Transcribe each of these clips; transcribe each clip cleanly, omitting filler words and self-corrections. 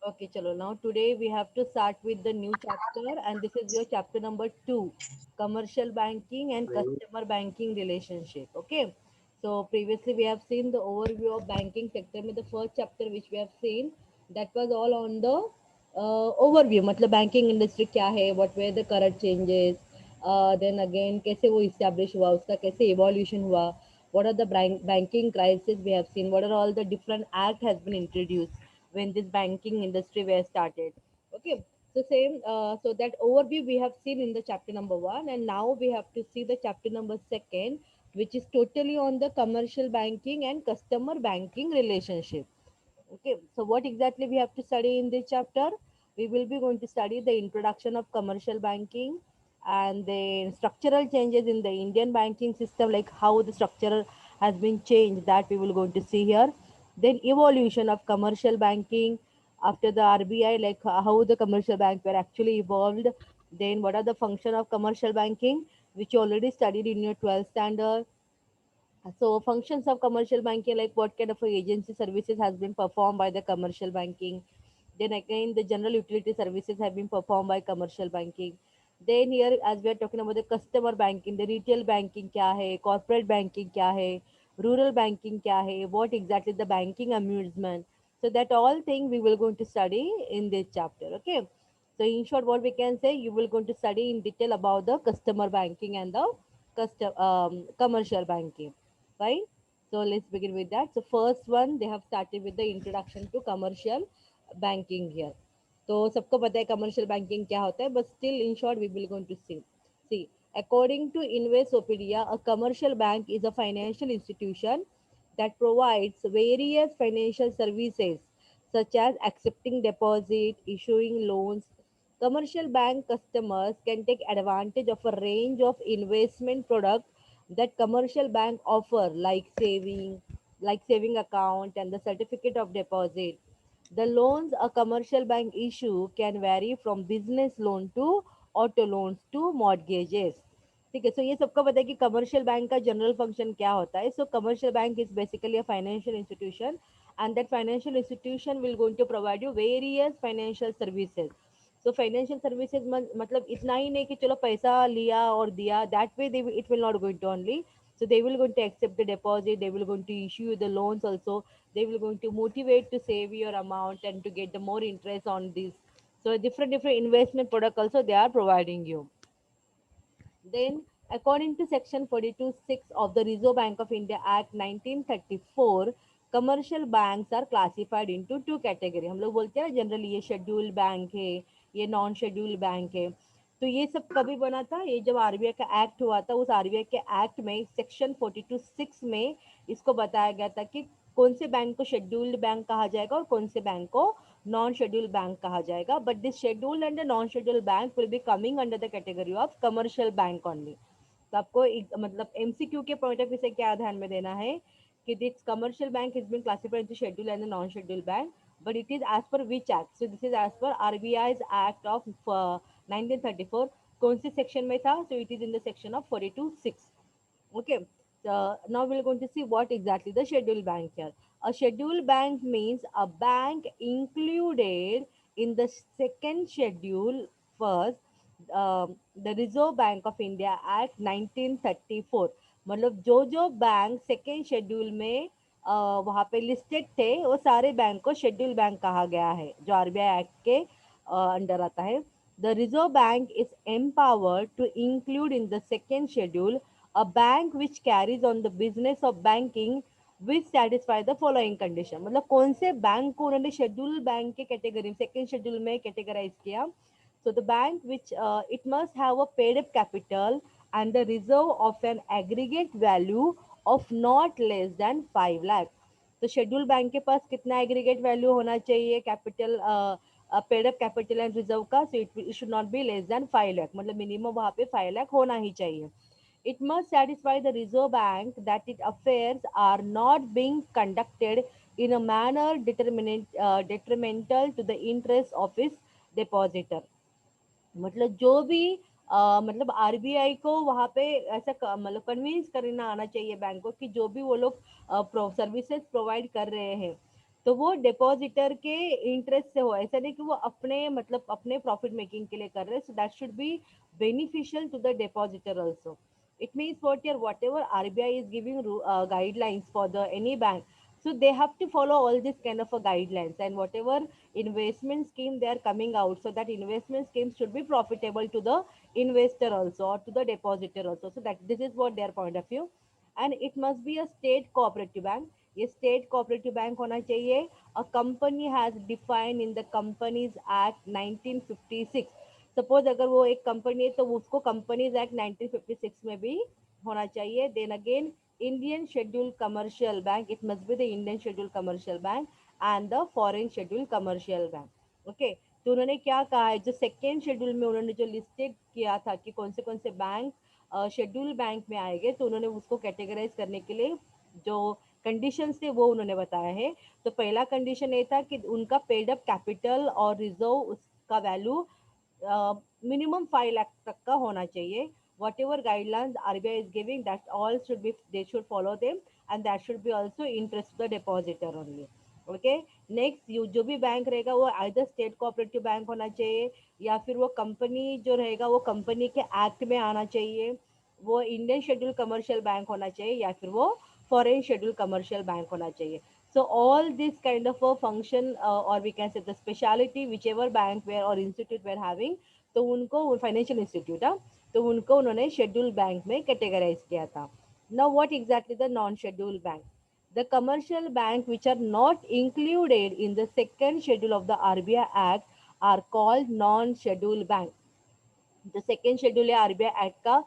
Okay, chalo. Now today we have to start with the new chapter, and this is your chapter number 2, commercial banking and customer banking relationship. Okay. So previously we have seen the overview of banking sector. With the first chapter which we have seen, that was all on the overview. मतलब banking industry क्या है, what were the current changes, then again कैसे वो establish हुआ, उसका कैसे evolution हुआ, what are the banking crises we have seen, what are all the different act has been introduced when this banking industry were started. Okay, so same, so that overview we have seen in the chapter number 1, and now we have to see the chapter number 2, which is totally on the commercial banking and customer banking relationship. Okay, so what exactly we have to study in this chapter? We will be going to study the introduction of commercial banking and the structural changes in the Indian banking system, like how the structure has been changed, that we will going to see here. Then evolution of commercial banking after the RBI, like how the commercial bank were actually evolved. Then what are the function of commercial banking, which you already studied in your 12th standard. So functions of commercial banking, like what kind of agency services has been performed by the commercial banking. Then again, the general utility services have been performed by commercial banking. Then here, as we are talking about the customer banking, the retail banking क्या है, corporate banking क्या है, rural banking क्या है, what exactly the banking amusement. So that all thing we will going to study in this chapter. Okay. So in short, what we can say, you will going to study in detail about the customer banking and the commercial banking, right? So let's begin with that. So first one, they have started with the introduction to commercial banking here. तो सबको पता है commercial banking क्या होता है, but still in short we will going to see according to Investopedia, a commercial bank is a financial institution that provides various financial services such as accepting deposit, issuing loans. Commercial bank customers can take advantage of a range of investment products that commercial bank offer, like saving account and the certificate of deposit. The loans a commercial bank issue can vary from business loan to auto loans to mortgages. ठीक है, सो ये सबको पता है कि commercial bank का general function क्या होता है. So commercial bank is basically a financial institution, and that financial institution will going to provide you various financial services. So financial services मतलब इतना ही नहीं कि चलो पैसा लिया और दिया, that way they it will not going to only. So they will going to accept the deposit, they will going to issue you the loans also, they will going to motivate to save your amount and to get the more interest on this. So different investment product also they are providing you. Then, according to Section 42(6) of the Reserve Bank of India Act 1934, commercial banks are classified into two category. हम लोग बोलते हैं generally ये scheduled bank है, ये non scheduled bank है. तो ये सब कभी बना था, ये जब आरबीआई का एक्ट हुआ था, उस आरबीआई के एक्ट में सेक्शन 42(6) में इसको बताया गया था कि कौन से बैंक को शेड्यूल्ड बैंक कहा जाएगा और कौन से बैंक को नॉन शेड्यूल्ड बैंक कहा जाएगा. But this scheduled and non scheduled bank will be coming under the category of commercial bank only. तो आपको मतलब एमसीक्यू के पॉइंट ऑफ व्यू से क्या ध्यान में देना है कि this commercial bank is been classified into scheduled and non scheduled bank, but it is as per which act? So this is as per RBI's Act of 1934. कौन C section में था? So it is in the section of 42(6). Okay. Now we're going to see what exactly the scheduled bank here. A scheduled bank means a bank included in the second schedule first, the Reserve Bank of India Act 1934. मतलब जो जो bank second schedule में वहाँ पे listed थे, वो सारे bank को शेड्यूल बैंक कहा गया है, जो आरबीआई एक्ट के अंडर आता है. The reserve bank is empowered to include in the second schedule a bank which carries on the business of banking which satisfy the following condition. मतलब कौन से बैंक को उन्होंने शेड्यूल बैंक के category second schedule में categorise किया. So the bank which it must have a paid up capital and the reserve of an aggregate value of not less than 5 lakh. तो schedule bank के पास कितना aggregate value होना चाहिए capital, paid up capital and reserve का? So it should not be less than 5 lakh, मतलब minimum वहाँ पे 5 लाख होना ही चाहिए. It must satisfy the Reserve Bank that its affairs are not being conducted in a manner detrimental to the interest of its depositor. मतलब जो भी मतलब RBI को वहाँ पे ऐसा मतलब कन्विंस करना आना चाहिए बैंक को कि जो भी वो लोग सर्विसेज प्रोवाइड कर रहे हैं, तो वो डिपॉजिटर के इंटरेस्ट से हो, ऐसा नहीं कि वो अपने मतलब अपने प्रॉफिट मेकिंग के लिए कर रहे हैं. So that should be beneficial to the depositor also. It means what your whatever RBI is giving guidelines for the any bank, so they have to follow all this kind of a guidelines, and whatever investment scheme they are coming out, so that investment scheme should be profitable to the investor also or to the depositor also. So that this is what their point of view. And it must be a state cooperative bank. ये state cooperative bank होना चाहिए. A company has defined in the companies act 1956. Suppose अगर वो एक company है तो उसको companies act 1956 में भी होना चाहिए. Then again Indian schedule commercial bank, it must be the Indian schedule commercial bank and the foreign schedule commercial bank. Okay, तो उन्होंने क्या कहा है, जो सेकेंड शेड्यूल में उन्होंने जो लिस्टेड किया था कि कौन से बैंक शेड्यूल बैंक में आएंगे, तो उन्होंने उसको कैटेगराइज करने के लिए जो कंडीशंस थे वो उन्होंने बताया है. तो पहला कंडीशन ये था कि उनका पेड अप कैपिटल और रिजर्व उसका वैल्यू मिनिमम 5 लाख तक का होना चाहिए. What ever guidelines RBI is giving, that all should be they should follow them, and that should be also interest the depositor only. Okay, next you जो भी bank रहेगा वो आइदर स्टेट कोऑपरेटिव बैंक होना चाहिए, या फिर वो company जो रहेगा वो कंपनी के एक्ट में आना चाहिए, वो इंडियन शेड्यूल कमर्शियल बैंक होना चाहिए, या फिर वो फॉरेन शेड्यूल कमर्शियल बैंक होना चाहिए. So all this kind of a function or we can say the speciality whichever bank where or institute were having, तो उनको फाइनेंशियल इंस्टीट्यूट है, तो उनको उन्होंने शेड्यूल बैंक में कैटेगराइज किया था. Now what exactly the non schedule bank? The commercial bank which are not included in the second schedule of the RBI Act are called non-scheduled bank. जो second schedule है RBI act का,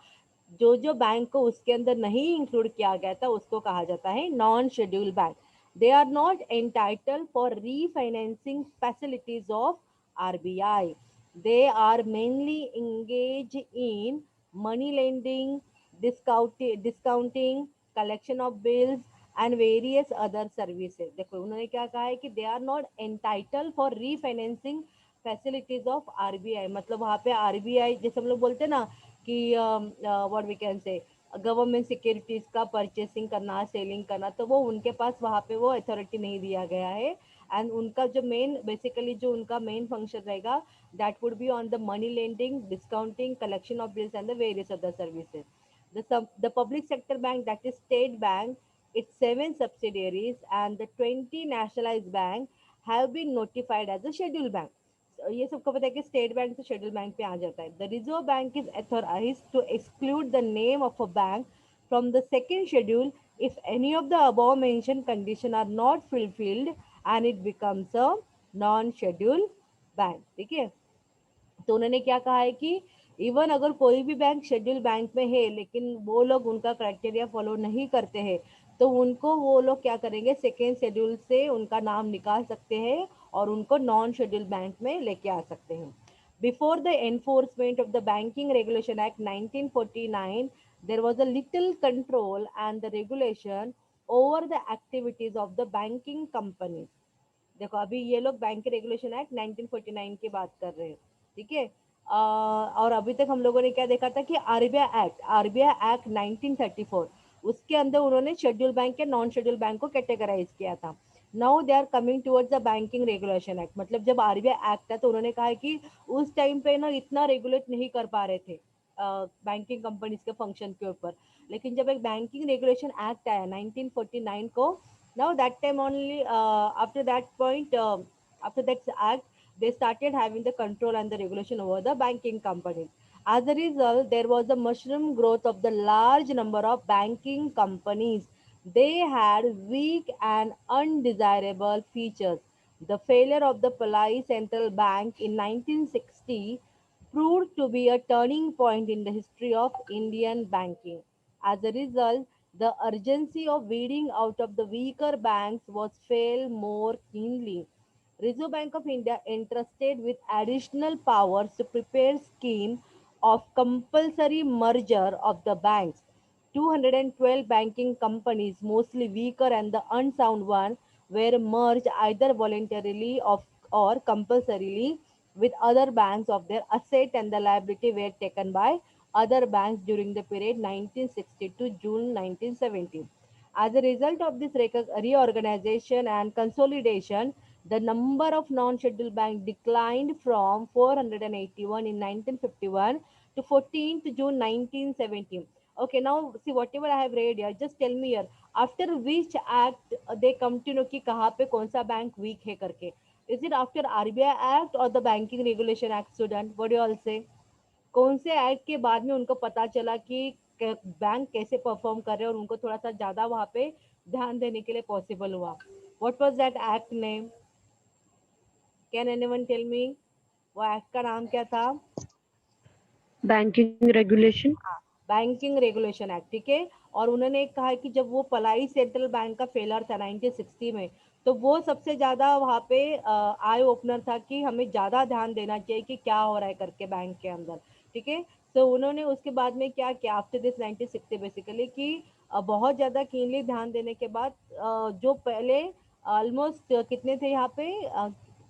जो bank को उसके अंदर नहीं include किया गया था उसको कहा जाता है non schedule bank. They are not entitled for refinancing facilities of RBI. They are mainly engaged in money lending, discounting, collection of bills and various other services. देखो उन्होंने क्या कहा है कि they are not entitle for refinancing facilities of RBI. मतलब वहाँ पे RBI जैसे हम लोग बोलते हैं ना कि what we can say government securities का परचेसिंग करना, सेलिंग करना, तो वो उनके पास वहाँ पे वो अथॉरिटी नहीं दिया गया है. एंड उनका जो मेन बेसिकली जो उनका मेन फंक्शन रहेगा, that would be on the money lending, discounting, collection of bills and the various other services. The public sector bank, that is State Bank, its 7 subsidiaries and the 20 nationalized bank have been notified as a scheduled bank. ये सबको पता है कि state bank तो schedule bank पे आ जाता है. The reserve bank is authorise to exclude the name of a bank from the second schedule if any of the above mentioned condition are not fulfilled and it becomes a non scheduled bank. ठीक है, तो उन्होंने क्या कहा है कि even अगर कोई भी बैंक शेड्यूल बैंक में है लेकिन वो लोग उनका क्राइटेरिया फॉलो नहीं करते हैं, तो उनको वो लोग क्या करेंगे, सेकेंड शेड्यूल से उनका नाम निकाल सकते हैं और उनको नॉन शेड्यूल बैंक में लेके आ सकते हैं. Before the enforcement of the banking regulation act 1949, there was a little control and the regulation over the activities of the banking company. देखो अभी ये लोग बैंक रेगुलेशन एक्ट 1949 की बात कर रहे हैं. ठीक है, और अभी तक हम लोगों ने क्या देखा था कि आरबीआई एक्ट 1934, उसके अंदर उन्होंने शेड्यूल बैंक या नॉन शेड्यूल बैंक को कैटेगराइज किया था. Now they are coming towards the banking regulation act. मतलब जब आरबीआई एक्ट था तो उन्होंने कहा है कि उस टाइम पे ना इतना रेगुलेट नहीं कर पा रहे थे बैंकिंग कंपनीज के फंक्शन के ऊपर. लेकिन जब एक बैंकिंग रेगुलेशन एक्ट आया 1949 को, now that time only after that point after that act, they started having the control and the regulation over the banking companies. As a result, there was a mushroom growth of the large number of banking companies. They had weak and undesirable features. The failure of the Palai Central Bank in 1960 proved to be a turning point in the history of Indian banking. As a result, the urgency of weeding out of the weaker banks was felt more keenly. Reserve Bank of India entrusted with additional powers to prepare scheme of compulsory merger of the banks. 212 banking companies, mostly weaker and the unsound one, were merged either voluntarily or compulsorily with other banks of their asset, and the liability were taken by other banks during the period 1960 to June 1970. As a result of this reorganization and consolidation, the number of non-scheduled banks declined from 481 in 1951 to 14th June 1917. Okay, now see whatever I have read here, just tell me here after which act they come to know कि कहाँ पे कौन सा bank weak है करके. Is it after RBI Act or the Banking Regulation Act, student? What do you all say? कौन से act के बाद में उनको पता चला कि बैंक कैसे परफॉर्म कर रहे हैं और उनको थोड़ा सा ज्यादा वहां पे ध्यान देने के लिए पॉसिबल हुआ. What was that act name? Can anyone tell me? वो एक्ट का नाम क्या था? Banking regulation. Banking regulation act. ठीक है. और उन्होंने कहा है कि जब वो पलाई सेंट्रल बैंक का फेलर था 1960 में, तो वो सबसे ज्यादा वहाँ पे आई ओपनर था कि हमें ज्यादा ध्यान देना चाहिए कि क्या हो रहा है करके बैंक के अंदर. ठीक है. तो उन्होंने उसके बाद में क्या किया आफ्टर दिस 1960 बेसिकली कि बहुत ज्यादा कीनली ध्यान देने के बाद जो पहले ऑलमोस्ट कितने थे यहाँ पे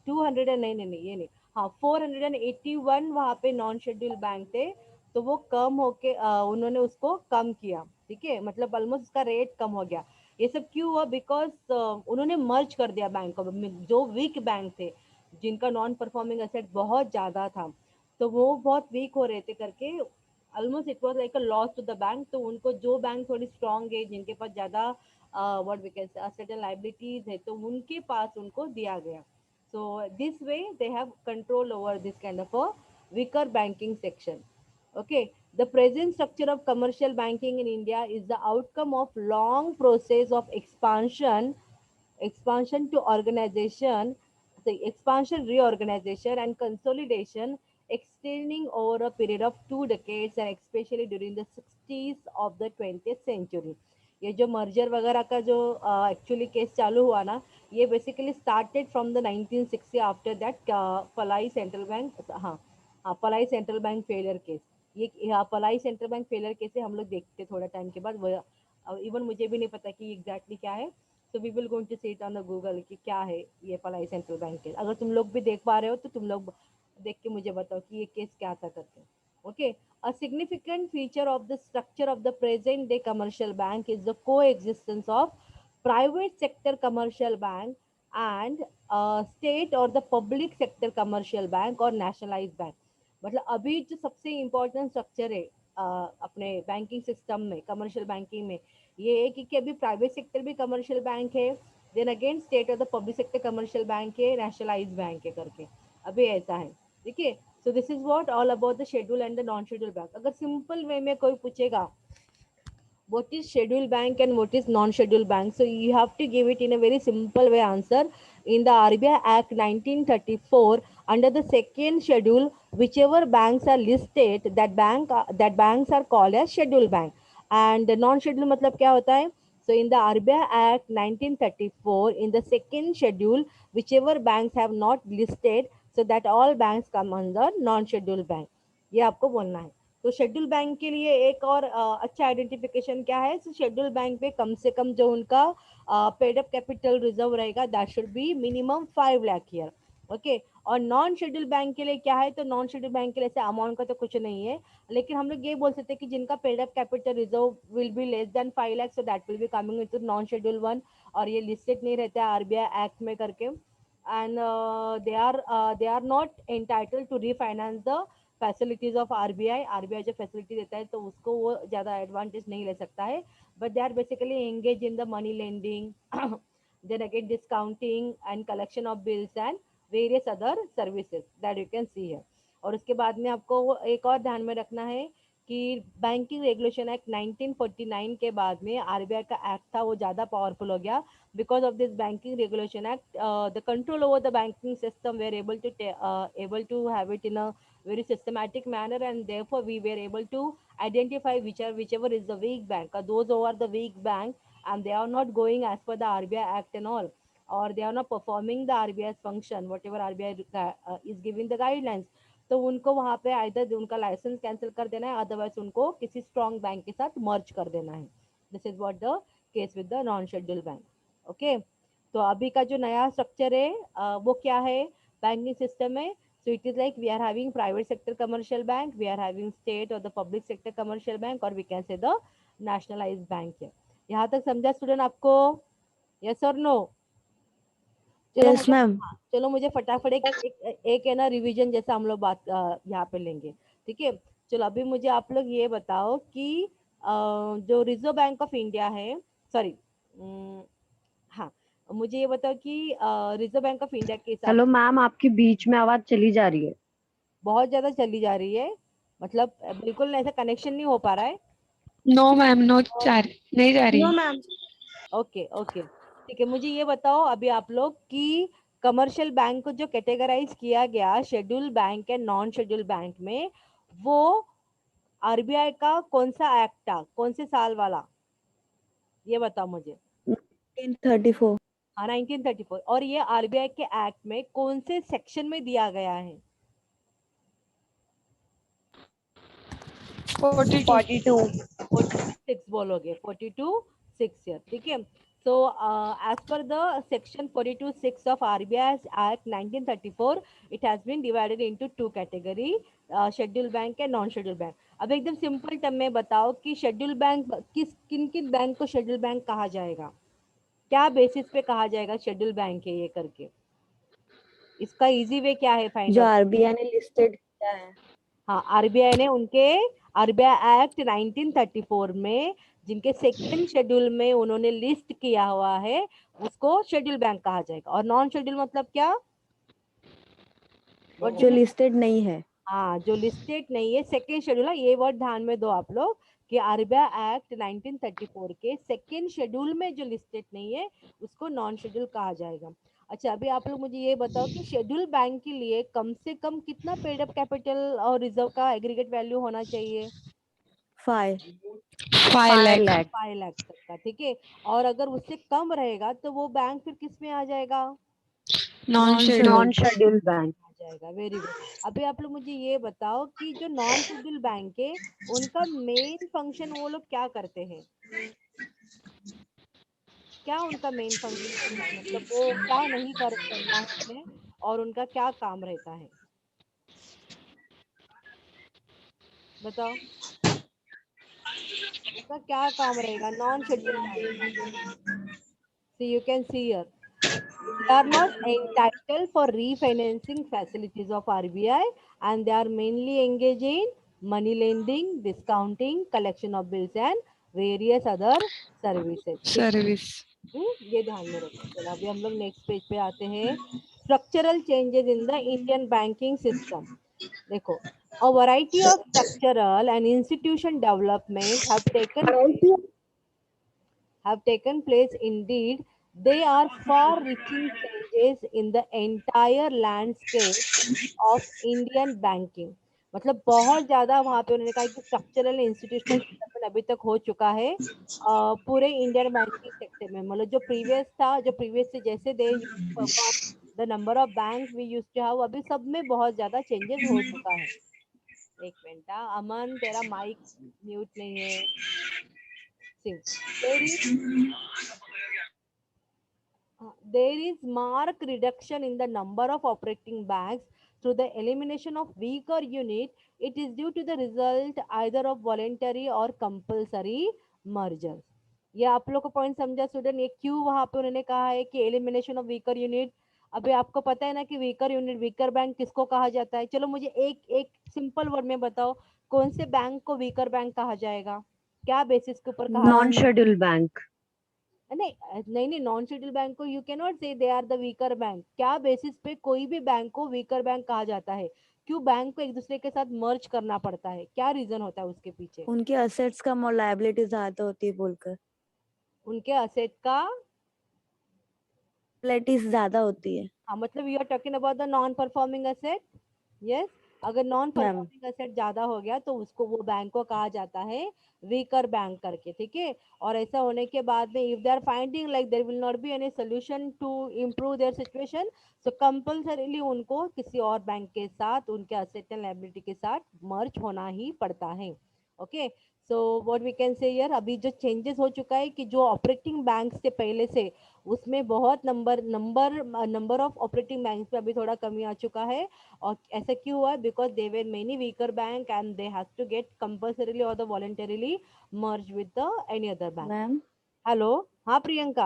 200 नहीं नहीं नहीं ये नहीं, हाँ 481 वहाँ पे नॉन शेड्यूल बैंक थे. तो वो कम होके उन्होंने उसको कम किया. ठीक है. मतलब ऑलमोस्ट उसका रेट कम हो गया. ये सब क्यों हुआ? बिकॉज उन्होंने मर्ज कर दिया बैंकों में जो वीक बैंक थे, जिनका नॉन परफॉर्मिंग एसेट बहुत ज्यादा था, तो वो बहुत वीक हो रहे थे करके almost it was like a loss to the bank. तो उनको जो बैंक थोड़ी स्ट्रांग है, जिनके पास ज्यादा what we can say asset and liabilities है, तो उनके पास उनको दिया गया. So this way they have control over this kind of a weaker banking section. Okay, the present structure of commercial banking in India is the outcome of long process of expansion to organization, the expansion, reorganization, and consolidation extending over a period of 2 decades and especially during the 60s of the 20th century. ये जो merger वगैरह का जो actually case चालू हुआ ना, ये basically started from the 1960 after that Palai central bank. हाँ हाँ, Palai central bank failure case. ये Palai central bank failure case हम लोग देखते थोड़ा टाइम के बाद. इवन मुझे भी नहीं पता कि एग्जैक्टली क्या है. तो we will going to see it on the Google कि क्या है ये पलाई सेंट्रल बैंक केस. अगर तुम लोग भी देख पा रहे हो तो तुम लोग देख के मुझे बताओ कि ये केस क्या था करके. Okay. A significant feature of the structure of the present day commercial bank is the coexistence of private sector commercial bank and state or the public sector commercial bank और nationalized bank. मतलब अभी जो सबसे important structure है अपने banking system में, commercial banking में, ये है कि अभी प्राइवेट सेक्टर भी कमर्शियल बैंक है, देन अगेन स्टेट और the public sector commercial bank है, नेशनलाइज बैंक है करके अभी ऐसा है. ठीक है. So this is what all about the schedule and the non schedule bank. अगर सिंपल वे में कोई पूछेगा what is scheduled bank and what is non-scheduled bank, so you have to give it in a very simple way answer. In the RBI Act 1934, under the second schedule, whichever banks are listed, that banks are called as scheduled bank. And the non-scheduled मतलब क्या होता है? So in the RBI Act 1934, in the second schedule, whichever banks have not listed, so that all banks come under non-scheduled bank. ये आपको बोलना है. तो schedule bank के लिए एक और अच्छा आइडेंटिफिकेशन क्या है? तो शेड्यूल बैंक पे कम से कम जो उनका पेड अप कैपिटल रिजर्व रहेगा that should be minimum 5 lakh year. Okay. और नॉन शेड्यूल बैंक के लिए क्या है? तो नॉन शेड्यूल बैंक के लिए ऐसे अमाउंट का तो कुछ नहीं है, लेकिन हम लोग ये बोल सकते हैं कि जिनका paid up capital reserve will be less than 5 lakh, so that will be coming into non schedule one. और ये लिस्टेड नहीं रहता है आरबीआई एक्ट में करके. And they are not entitle to refinance the facilities of RBI. RBI जो facility देता है तो उसको वो ज़्यादा एडवांटेज नहीं ले सकता है. But they are basically engage in the money lending, then again discounting and collection of bills and various other services that you can see है. और उसके बाद में आपको एक और ध्यान में रखना है कि बैंकिंग रेगुलेशन एक्ट 1949 के बाद में आरबीआई का एक्ट था वो ज़्यादा पावरफुल हो गया. Because of this banking regulation act the control over the banking system were able to have it in a very systematic manner, and therefore we were able to identify whichever is the weak bank, those who are the weak bank and they are not going as per the RBI Act and all, or they are not performing the RBI's function whatever RBI is giving the guidelines. तो उनको वहाँ पे either उनका licence cancel कर देना है, otherwise उनको किसी स्ट्रॉन्ग बैंक के साथ मर्ज कर देना है. This is what the case with the non scheduled bank. Okay. तो अभी का जो नया स्ट्रक्चर है वो क्या है बैंकिंग सिस्टम में? So it is like we are having private sector commercial bank, we are having state or the public sector commercial bank, or we can say the nationalized bank here. यहाँ तक समझा student आपको? Yes और no? चलो yes मुझे, ma'am. हाँ, चलो मुझे फटाफट एक है ना रिवीजन जैसा हम लोग बात यहाँ पे लेंगे, ठीक है? चलो अभी मुझे आप लोग ये बताओ कि जो रिजर्व बैंक ऑफ इंडिया है, सॉरी, हाँ, मुझे ये बताओ कि रिजर्व बैंक ऑफ इंडिया के हिसाब हेलो से मैम, आपकी बीच में आवाज चली जा रही है। बहुत ज्यादा चली जा रही है, मतलब बिल्कुल ऐसा कनेक्शन नहीं हो पा रहा है। नो मैम, नो नहीं जा रही। No ma'am. ओके ओके, ठीक है, मुझे ये बताओ अभी आप लोग कि कमर्शियल बैंक को जो कैटेगराइज किया गया schedule bank and non schedule bank में, वो आरबीआई का कौन सा एक्ट था, कौन से साल वाला, ये बताओ मुझे। 1934। हाँ, 1934। और ये आरबीआई के एक्ट में कौन से सेक्शन में दिया गया है? 42। 42। 42 बोलोगे, 42(6) ईयर, ठीक है? So, as per the section 42(6) of RBI Act 1934, it has been divided into two category, scheduled bank and non-scheduled bank. अब एकदम सिंपल टर्म में बताओ कि शेड्यूल बैंक किन किन बैंक को शेड्यूल बैंक कहा जाएगा, क्या बेसिस पे कहा जाएगा शेड्यूल बैंक है ये करके, इसका इजी वे क्या है फाइंड जो आउट? आरबीआई ने लिस्टेड किया है। हाँ, आरबीआई ने उनके आरबीआई एक्ट 1934 में जिनके सेकेंड शेड्यूल में उन्होंने लिस्ट किया हुआ है, उसको शेड्यूल बैंक कहा जाएगा। और नॉन शेड्यूल मतलब क्या? जो लिस्टेड नहीं है। हाँ, जो लिस्टेड नहीं है, सेकेंड शेड्यूल है, ये वर्ड ध्यान में दो आप लोग कि आरबीआई एक्ट 1934 के सेकेंड शेड्यूल में जो लिस्टेड नहीं है उसको नॉन शेड्यूल कहा जाएगा। अच्छा, अभी आप लोग मुझे ये बताओ कि शेड्यूल बैंक के लिए कम से कम कितना पेड अप कैपिटल और रिजर्व का एग्रीगेट वैल्यू होना चाहिए? 5 5 लाख। 5 लाख। 5 लाख तक का, ठीक है? और अगर उससे कम रहेगा तो वो बैंक फिर किस में आ जाएगा? Non non schedule. Non schedule. Schedule bank. आ जाएगा, वेरी गुड। अभी आप लोग मुझे ये बताओ कि जो नॉन शेड्यूल बैंक है उनका मेन फंक्शन वो लोग क्या करते हैं, क्या उनका मेन फंक्शन रहता है, मतलब वो क्या नहीं करना है उन्हें और उनका क्या काम रहता है, बताओ उनका क्या काम रहेगा नॉन शेड्यूल बैंक का? So you can see here, they are not entitled for refinancing facilities of RBI, and they are mainly engaged in money lending, discounting, collection of bills and various other services, ठीक है? Service. ये ध्यान में रखो। चलो अभी हम लोग नेक्स्ट पेज पे आते हैं, structural changes in the Indian banking system. देखो, a variety of structural and institution development have taken place. Indeed, they are far-reaching changes in the entire landscape of Indian banking. मतलब बहुत ज्यादा वहां पे उन्होंने कहा कि स्ट्रक्चरल इंस्टीट्यूशनल डेवलपमेंट अभी तक हो चुका है पूरे इंडियन बैंकिंग सेक्टर में। मतलब जो प्रीवियस था, जो प्रीवियस से जैसे they perform the number of bank we use to have, अभी सब में बहुत ज्यादा चेंजेस हो चुका है। एक मिनट, अमन तेरा माइक म्यूट नहीं है। Singh, there is marked reduction in the number of operating banks through the elimination of weaker unit. It is due to the result either of voluntary or compulsory mergers. ये आप लोग को point समझा student? ये क्यों वहां पे उन्होंने कहा है कि एलिमिनेशन ऑफ वीकर यूनिट? अभी आपको पता है ना कि वीकर यूनिट, वीकर बैंक किसको कहा जाता है? चलो मुझे एक एक सिंपल वर्ड में बताओ, कौन से बैंक को वीकर बैंक कहा जाएगा, क्या बेसिस के ऊपर कहा नॉन जाएगा? Schedule bank. नहीं नहीं नहीं, नॉन शेड्यूल बैंक को you can not say they are the weaker bank. क्या बेसिस पे कोई भी बैंक को वीकर बैंक कहा जाता है? क्यों बैंक को एक दूसरे के साथ मर्ज करना पड़ता है, क्या रीजन होता है उसके पीछे? उनके असेट्स कम और लायबिलिटी ज्यादा होती है बोलकर। उनके असेट का, लायबिलिटीज ज्यादा होती है। हाँ, मतलब you are talking about the non performing asset. Yes, अगर नॉन मैम परफॉर्मिंग असेट ज्यादा हो गया तो उसको, वो बैंक को कहा जाता है वीकर बैंक करके, ठीक है? और ऐसा होने के बाद में if they are finding like there will not be any solution to improve their situation, so compulsorily उनको किसी और बैंक के साथ उनके असेट एंड लायबिलिटी के साथ मर्ज होना ही पड़ता है। Okay, so what we can say here, अभी जो चेंजेस हो चुका है कि जो ऑपरेटिंग बैंक से पहले से उसमें बहुत नंबर ऑफ ऑपरेटिंग बैंक पे अभी थोड़ा कमी आ चुका है। और ऐसा क्यों हुआ? Because they were many weaker bank and they have to get compulsorily और the voluntarily merge with the any other bank. Ma'am hello, हाँ प्रियंका।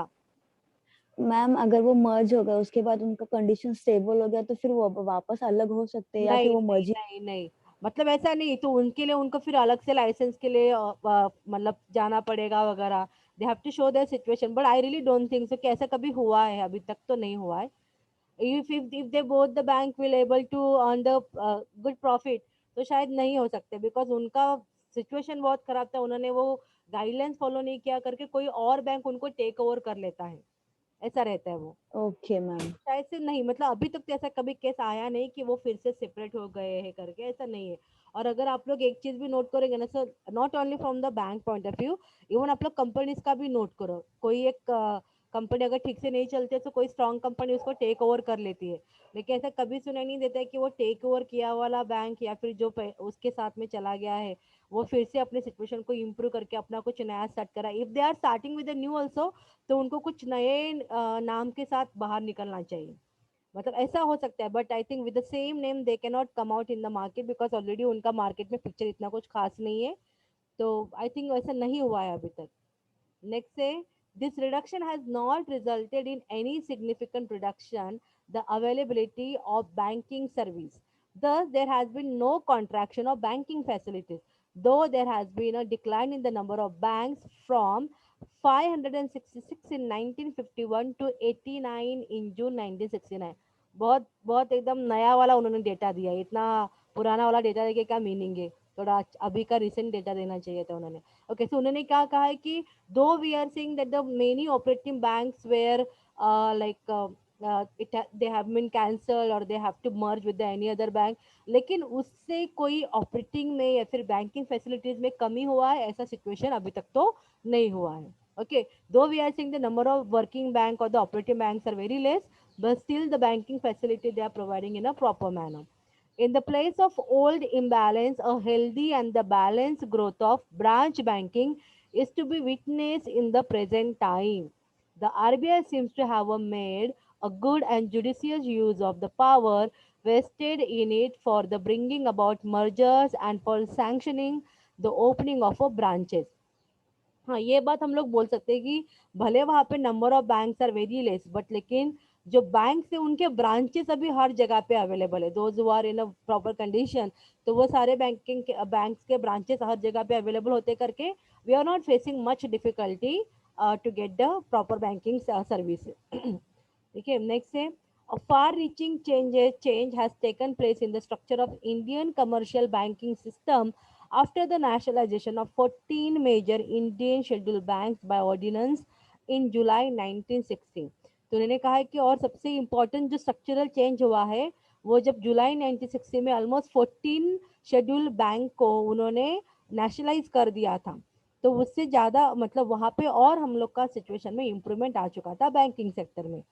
मैम अगर वो मर्ज हो गया उसके बाद उनका कंडीशन स्टेबल हो गया तो फिर वो वापस अलग हो सकते हैं या फिर नहीं वो नहीं मर्ज ही। नहीं नहीं, मतलब ऐसा नहीं, तो उनके लिए उनको फिर अलग से लाइसेंस के लिए मतलब जाना पड़ेगा वगैरह। They have to show their situation, but I really don't think so कि ऐसा कभी हुआ है, अभी तक तो नहीं हुआ है। if they both the bank will able to earn the good profit, तो शायद नहीं हो सकते, बिकॉज उनका सिचुएशन बहुत खराब था, उन्होंने वो गाइडलाइंस फॉलो नहीं किया करके कोई और बैंक उनको टेक ओवर कर लेता है, ऐसा रहता है वो। Okay ma'am. शायद से नहीं, मतलब अभी तक तो ऐसा कभी केस आया नहीं कि वो फिर से सेपरेट हो गए हैं करके, ऐसा नहीं है। और अगर आप लोग एक चीज भी नोट करेंगे ना sir, not only from the bank point of view, even आप लोग कंपनीज का भी नोट करो, कोई एक कंपनी अगर ठीक से नहीं चलती है तो कोई स्ट्रांग कंपनी उसको टेक ओवर कर लेती है। लेकिन ऐसा कभी सुनाई नहीं देता है कि वो टेक ओवर किया वाला बैंक या फिर जो उसके साथ में चला गया है, वो फिर से अपने सिचुएशन को इम्प्रूव करके अपना कुछ नया स्टार्ट करा। If they are starting with new also, तो उनको कुछ नए नाम के साथ बाहर निकलना चाहिए। मतलब ऐसा हो सकता है, but I think with the same name they can not come out in the market, because already उनका मार्केट में पिक्चर इतना कुछ खास नहीं है। तो आई थिंक ऐसा नहीं हुआ है अभी तक। Next say, this reduction has not resulted in any significant reduction the availability of banking service. Thus, there has been no contraction of banking facilities, though there has been a decline in the number of banks from 566 in 1951 to 89 in June 1969. बहुत बहुत एकदम नया वाला उन्होंने data दिया है, इतना पुराना वाला डेटा देके क्या मीनिंग है, थोड़ा अभी का रिसेंट डेटा देना चाहिए था उन्होंने। ओके, सो उन्होंने क्या कहा है कि though we are seeing that the many operating banks were they have been cancelled or they have to merge with the any other bank, लेकिन उससे कोई ऑपरेटिंग में या फिर बैंकिंग फैसिलिटीज में कमी हुआ है ऐसा सिचुएशन अभी तक तो नहीं हुआ है। Okay, though we are seeing the number of working bank or the operating banks are very less, but still the banking facility they are providing in a proper manner. In the place of old imbalance, a healthy and the balanced growth of branch banking is to be witnessed in the present time. The RBI seems to have made a good and judicious use of the power vested in it for the bringing about mergers and for sanctioning the opening of a branches. हाँ, ये बात हम लोग बोल सकते हैं कि भले वहाँ पे number of banks are very less, but लेकिन जो बैंक है उनके ब्रांचेस अभी हर जगह पे अवेलेबल है, those who are in a proper condition. तो वो सारे बैंकिंग के बैंक्स के ब्रांचेस हर जगह पे अवेलेबल होते करके we are not facing much difficulty to get the proper banking service. ठीक है, नेक्स्ट है, a far reaching change has taken place in the structure of Indian commercial banking system after the nationalization of 14 major Indian scheduled banks by ordinance in July 1960। तो उन्होंने कहा है कि और सबसे इम्पोर्टेंट जो स्ट्रक्चरल चेंज हुआ है वो जब जुलाई 1960 में ऑलमोस्ट 14 शेड्यूल बैंक को उन्होंने नेशनलाइज कर दिया था। तो उससे ज़्यादा मतलब वहाँ पे और हम लोग का सिचुएशन में इम्प्रूवमेंट आ चुका था बैंकिंग सेक्टर में।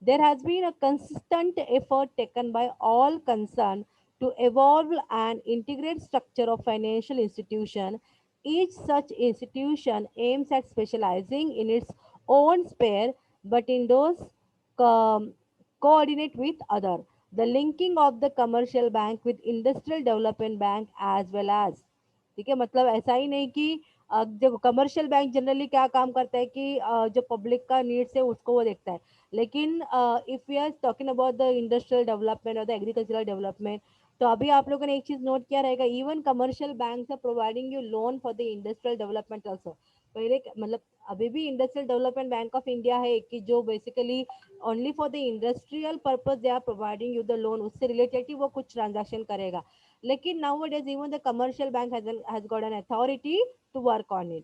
There has been a consistent effort taken by all concerned to evolve and integrate structure of financial institution. Each such institution aims at specializing in its own sphere, but in those co- coordinate with other. The linking of the commercial bank with industrial development bank as well as, ठीक है, मतलब ऐसा ही नहीं कि जो commercial bank generally क्या काम करता है कि जो पब्लिक का नीड्स है उसको वो देखता है, लेकिन if we are talking about the industrial development और द एग्रीकल्चरल डेवलपमेंट, तो अभी आप लोगों ने एक चीज नोट किया रहेगा, even commercial bank are providing you loan for the industrial development also. पहले मतलब अभी भी industrial development bank of India है कि जो basically only for the industrial purpose they are providing you the loan, उससे रिलेटेड ही वो कुछ ट्रांजेक्शन करेगा। लेकिन nowadays even the commercial bank has got an authority to work on it.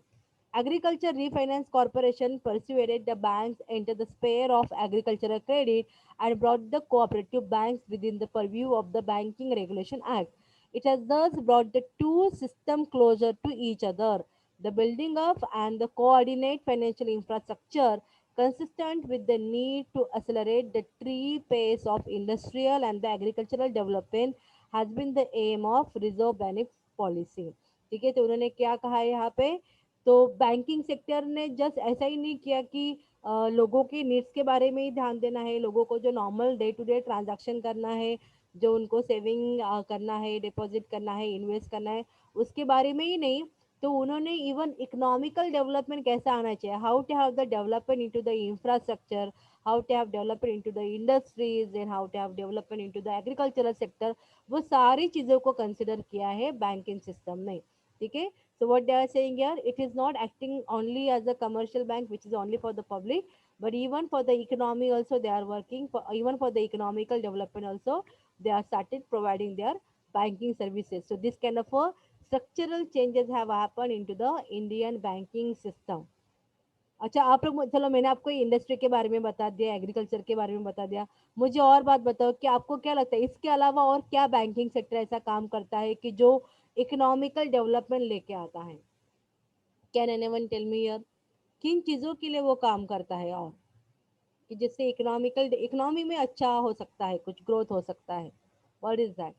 Agriculture Refinance Corporation persuaded the banks enter the sphere of agricultural credit and brought the cooperative banks within the purview of the Banking Regulation Act. It has thus brought the two systems closer to each other. The building of and the coordinate financial infrastructure consistent with the need to accelerate the tree pace of industrial and the agricultural development has been the aim of reserve bank policy. ठीक है, तो उन्होंने क्या कहा है यहाँ पे, तो बैंकिंग सेक्टर ने जस्ट ऐसा ही नहीं किया कि लोगों के नीड्स के बारे में ही ध्यान देना है, लोगों को जो normal day to day transaction करना है, जो उनको सेविंग करना है, डिपॉजिट करना है, इन्वेस्ट करना है, उसके बारे में ही नहीं, तो उन्होंने इवन इकोनॉमिकल डेवलपमेंट कैसा आना चाहिए, how to have the development into the infrastructure, how to have development into the industries and how to have development into the agricultural sector, वो सारी चीज़ों को कंसिडर किया है बैंकिंग सिस्टम में. ठीक है. So what they are saying here, it is not acting only as a commercial bank which is only for the public, but even for the economy also they are working for, even for the economical development also they are started providing their banking services. So this kind of a structural changes have happened into the Indian banking system. अच्छा आप लोग चलो मैंने आपको industry के बारे में बता दिया, एग्रीकल्चर के बारे में बता दिया. मुझे और बात बताओ कि आपको क्या लगता है इसके अलावा और क्या बैंकिंग सेक्टर ऐसा काम करता है कि जो इकोनॉमिकल डेवलपमेंट लेके आता है. कैन एनीवन टेल मी यार, किन चीज़ों के लिए वो काम करता है और कि जिससे इकोनॉमिकल इकोनॉमी में अच्छा हो सकता है, कुछ ग्रोथ हो सकता है. What is that?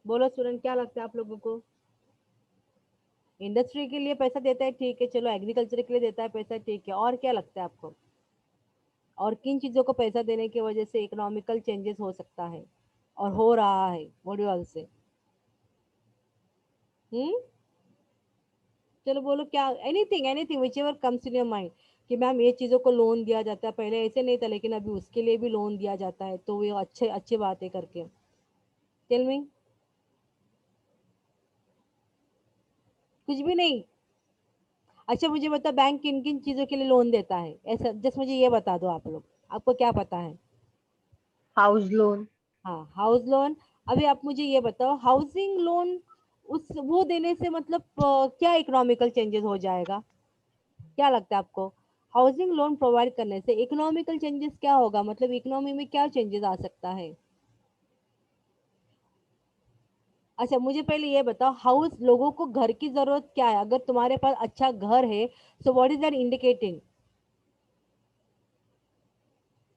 बोलो स्टूडेंट, क्या लगता है आप लोगों को? इंडस्ट्री के लिए पैसा देता है, ठीक है, चलो एग्रीकल्चर के लिए देता है पैसा, ठीक है, और क्या लगता है आपको? और किन चीज़ों को पैसा देने की वजह से इकोनॉमिकल चेंजेस हो सकता है और हो रहा है? व्हाट डू ऑल से? चलो बोलो क्या, anything anything which ever comes in your mind कि मैम ये चीज़ों को लोन दिया जाता है, पहले ऐसे नहीं था लेकिन अभी उसके लिए भी लोन दिया जाता है, तो ये अच्छे अच्छी बात है करके. Tell me. कुछ भी नहीं? अच्छा मुझे बता बैंक किन किन चीज़ों के लिए लोन देता है, ऐसा जस्ट मुझे ये बता दो आप लोग, आपको क्या पता है? House loan. हाँ, हाउस लोन. अभी आप मुझे ये बताओ हाउसिंग लोन उस वो देने से मतलब क्या इकोनॉमिकल चेंजेस हो जाएगा? क्या लगता है आपको? हाउसिंग लोन प्रोवाइड करने से इकोनॉमिकल चेंजेस क्या होगा, मतलब इकोनॉमी में क्या चेंजेस आ सकता है? अच्छा मुझे पहले ये बताओ, हाउस लोगों को घर की जरूरत क्या है? अगर तुम्हारे पास अच्छा घर है, so what is that indicating?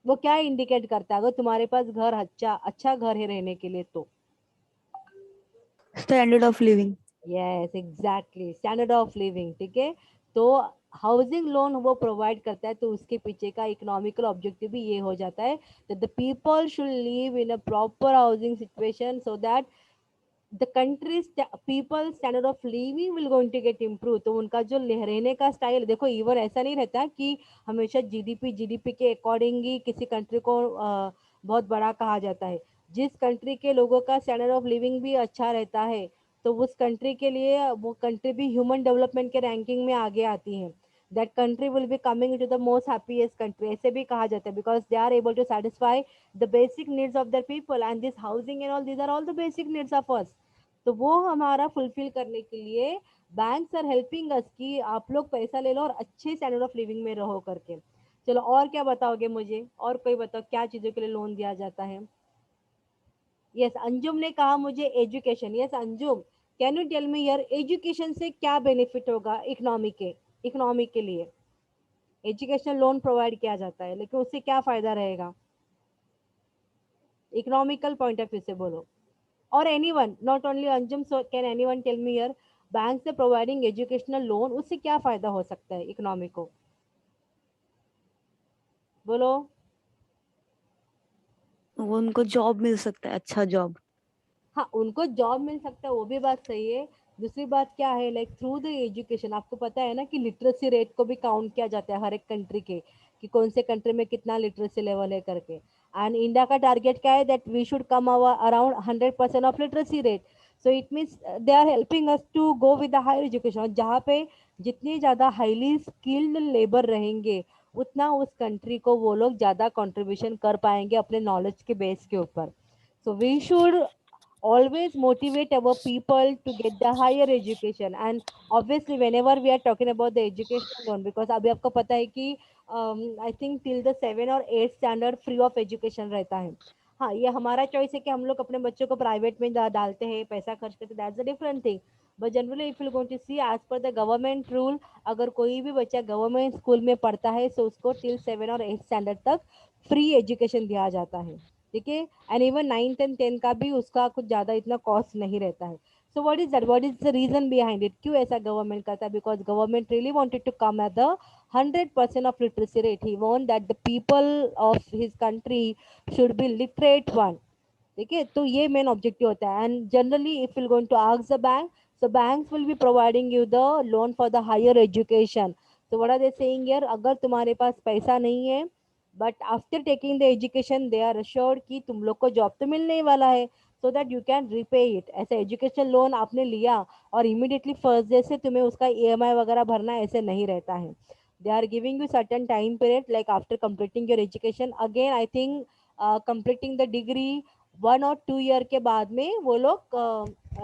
वो क्या इंडिकेट करता है अगर तुम्हारे पास घर अच्छा अच्छा घर है रहने के लिए तो? Standard of living. Yes exactly, standard of living. ठीक है. तो हाउसिंग लोन वो प्रोवाइड करता है, तो उसके पीछे का इकोनॉमिकल ऑब्जेक्टिव भी ये हो जाता है that the people should live in a proper housing situation so that the countries people standard of living will going to get improve. तो उनका जो रहने का स्टाइल, देखो इवन ऐसा नहीं रहता कि हमेशा जीडीपी के अकॉर्डिंग ही किसी कंट्री को बहुत बड़ा कहा जाता है. जिस कंट्री के लोगों का स्टैंडर्ड ऑफ लिविंग भी अच्छा रहता है, तो उस कंट्री के लिए वो कंट्री भी ह्यूमन डेवलपमेंट के रैंकिंग में आगे आती है. That country will be coming to the most happiest country, ऐसे भी कहा जाता है, because they are able to satisfy the basic needs of their people and this housing and all, these are all the basic needs of us. तो वो हमारा fulfil करने के लिए बैंक्स आर हेल्पिंग अस कि आप लोग पैसा ले लो और अच्छे स्टैंडर्ड ऑफ लिविंग में रहो करके. चलो और क्या बताओगे मुझे, और कोई बताओ क्या चीज़ों के लिए लोन दिया जाता है? यस अंजुम ने कहा मुझे education. Yes Anjum, can you tell me यार एजुकेशन से क्या बेनिफिट होगा इकोनॉमी के लिए? एजुकेशन लोन प्रोवाइड किया जाता है लेकिन उससे क्या फायदा रहेगा इकोनॉमिकल पॉइंट ऑफ व्यू से? बोलो. और anyone, not only Anjum, so can anyone tell me here bank से प्रोवाइडिंग एजुकेशनल लोन उससे क्या फायदा हो सकता है इकोनॉमी को? बोलो. वो उनको जॉब मिल सकता है, अच्छा जॉब. हाँ उनको जॉब मिल सकता है, वो भी बात सही है. दूसरी बात क्या है, लाइक थ्रू द एजुकेशन आपको पता है ना कि लिटरेसी रेट को भी काउंट किया जाता है हर एक कंट्री के, कि कौन से कंट्री में कितना लिटरेसी लेवल है करके. एंड इंडिया का टारगेट क्या है, that we should come around 100% of literacy rate. So it means they are helping us to go with the higher education. जहाँ पे जितनी ज़्यादा हाईली स्किल्ड लेबर रहेंगे उतना उस कंट्री को वो लोग ज़्यादा कंट्रीब्यूशन कर पाएंगे अपने नॉलेज के बेस के ऊपर. So we should always motivate our people to get the higher education. And obviously whenever we are talking about the educational loan, because अभी आपको पता है कि I think till the 7 or 8 standard free of education रहता है. हाँ ये हमारा चॉइस है कि हम लोग अपने बच्चों को प्राइवेट में डालते हैं, पैसा खर्च करते, that's a different thing. But generally if you going to see as per the government rule, अगर कोई भी बच्चा गवर्नमेंट स्कूल में पढ़ता है तो उसको टिल 7 और 8 स्टैंडर्ड तक फ्री एजुकेशन दिया जाता है. ठीक है. And even 9th and 10th का भी उसका कुछ ज़्यादा इतना कॉस्ट नहीं रहता है. So what is that, what is the reason behind it, क्यों ऐसा गवर्नमेंट करता है? Because government really wanted to come at the 100% of literacy rate. He want that the people of his country should be literate one. ठीक है. तो ये main objective होता है. And generally if you going to ask the bank, So banks will be providing you the loan for the higher education. So what are they saying here? अगर तुम्हारे पास पैसा नहीं है, but after taking the education they are assured कि तुम लोग को job तो मिलने ही वाला है, so that you can repay it. ऐसे एजुकेशन लोन आपने लिया और इमीडिएटली फर्स्ट डे से तुम्हें उसका ईएमआई वगैरह भरना ऐसे नहीं रहता है. They are giving you certain time period, like after completing your education. Again I think completing the degree 1 or 2 year के बाद में वो लोग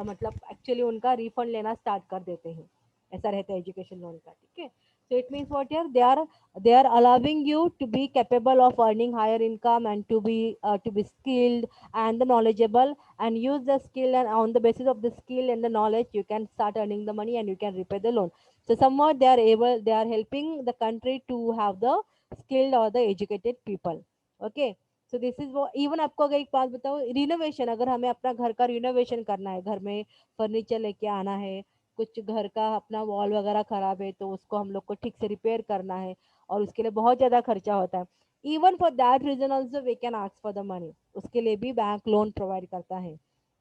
मतलब एक्चुअली उनका रिफंड लेना स्टार्ट कर देते हैं. ऐसा रहता है एजुकेशन लोन का. ठीक है. So it means what here, they are allowing you to be capable of earning higher income and to be skilled and the knowledgeable, and use the skill, and on the basis of the skill and the knowledge you can start earning the money and you can repay the loan. So somewhat they are helping the country to have the skilled or the educated people. Okay. So this is वो. Even आपको अगर एक बात बताओ, renovation, अगर हमें अपना घर का रिनोवेशन करना है, घर में फर्नीचर लेके आना है, कुछ घर का अपना वॉल वगैरह खराब है तो उसको हम लोग को ठीक से रिपेयर करना है और उसके लिए बहुत ज़्यादा खर्चा होता है. Even for that reason also we can ask for the money. उसके लिए भी बैंक लोन प्रोवाइड करता है.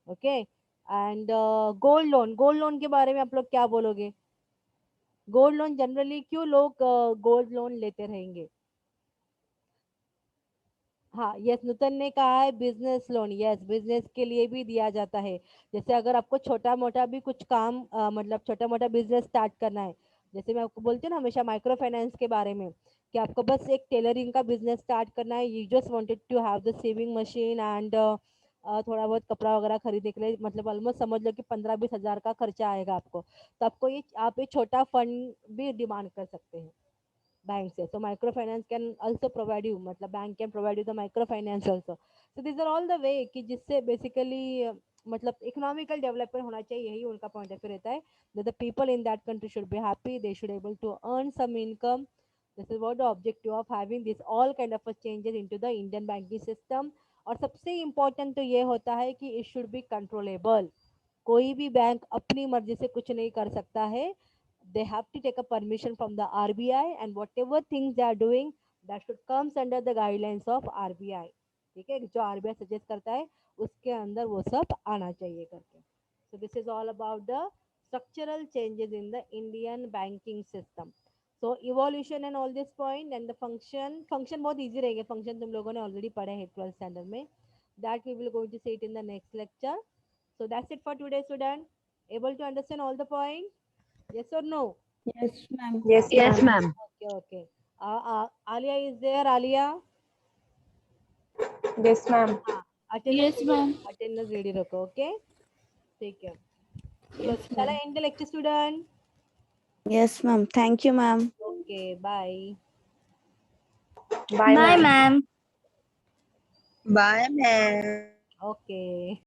ओके. एंड गोल्ड लोन के बारे में आप लोग क्या बोलोगे? गोल्ड लोन जनरली क्यों लोग गोल्ड लोन लेते रहेंगे? हाँ, यस, नूतन ने कहा है बिजनेस लोन. यस, बिजनेस के लिए भी दिया जाता है. जैसे अगर आपको छोटा मोटा भी कुछ काम मतलब छोटा मोटा बिजनेस स्टार्ट करना है, जैसे मैं आपको बोलती हूँ ना हमेशा माइक्रो फाइनेंस के बारे में, कि आपको बस एक टेलरिंग का बिजनेस स्टार्ट करना है, you just wanted to have the sewing machine एंड थोड़ा बहुत कपड़ा वगैरह खरीदने के लिए, मतलब ऑलमोस्ट समझ लो कि 15-20 हज़ार का खर्चा आएगा आपको, तो आपको ये आप ये छोटा फंड भी डिमांड कर सकते हैं बैंक से. So microfinance can also provide you, मतलब bank can provide you the microfinance also. So these are all the way कि जिससे basically मतलब इकोनॉमिकल डेवलपमेंट होना चाहिए, यही उनका पॉइंट ऑफ व्यू रहता है. that the people in that country should be happy, they should able to earn some income. This is what the objective of having this all kind of a changes into the Indian banking system. और सबसे important तो ये होता है कि it should be controllable. कोई भी bank अपनी मर्जी से कुछ नहीं कर सकता है. They have to take a permission from the RBI, and whatever things they are doing that should comes under the guidelines of RBI. ठीक है, जो RBI सजेस्ट करता है उसके अंदर वो सब आना चाहिए करके. So this is all about the structural changes in the Indian banking system. So evolution and all this point and the function बहुत easy रहेंगे. function तुम लोगों ने already पढ़े हैं 12th standard में. That we will going to see it in the next lecture. So that's it for today, student. Able to understand all the point? Yes or no? Yes, ma'am. Yes, Yes, ma'am. ma'am. Okay, okay. Alia is there, Alia? Yes, ma'am. हाँ, attendance Yes, ma'am. attendance ready रखो, okay? ठीक है. Yes, चला ma'am. end the lecture, student. Yes, ma'am. Thank you, ma'am. Okay, bye. Bye, ma'am. ma'am. Bye, ma'am. Okay.